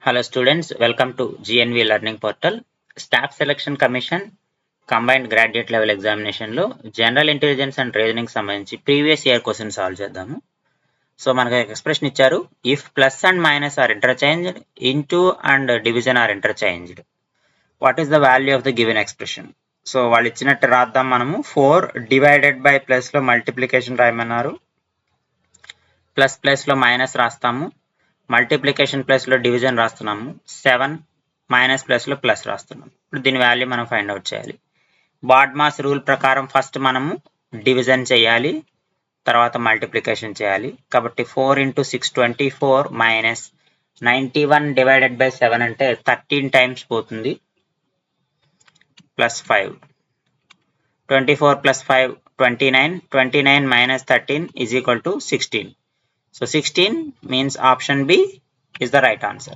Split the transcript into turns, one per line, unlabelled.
Hello students, welcome to GNV Learning Portal. Staff Selection Commission Combined Graduate Level Examination లో general intelligence and reasoning సంబంధించి previous year question solve చేద్దాము. So మనకు expression ఇచ్చారు, if plus and minus are interchanged, into and division are interchanged, what is the value of the given expression. So వాళ్ళు ఇచ్చినట్టు రాద్దాం. మనము 4 divided by plus లో multiplication రాయమన్నారు, ప్లస్ ప్లస్ లో మైనస్ రాస్తాము, మల్టిప్లికేషన్ ప్లస్ లో డివిజన్ రాస్తున్నాము, 7 మైనస్ ప్లస్ లో ప్లస్ రాస్తున్నాము. ఇప్పుడు దీని వాల్యూ మనం ఫైండ్ అవుట్ చేయాలి. బాడ్మాస్ రూల్ ప్రకారం ఫస్ట్ మనము డివిజన్ చేయాలి, తర్వాత మల్టిప్లికేషన్ చేయాలి. కాబట్టి 4 × 6 24 మైనస్ 91 డివైడెడ్ బై 7 అంటే 13 టైమ్స్ పోతుంది, plus 5. 24 plus 5 29, 29 minus 13 is equal to 16. So 16 means option B is the right answer.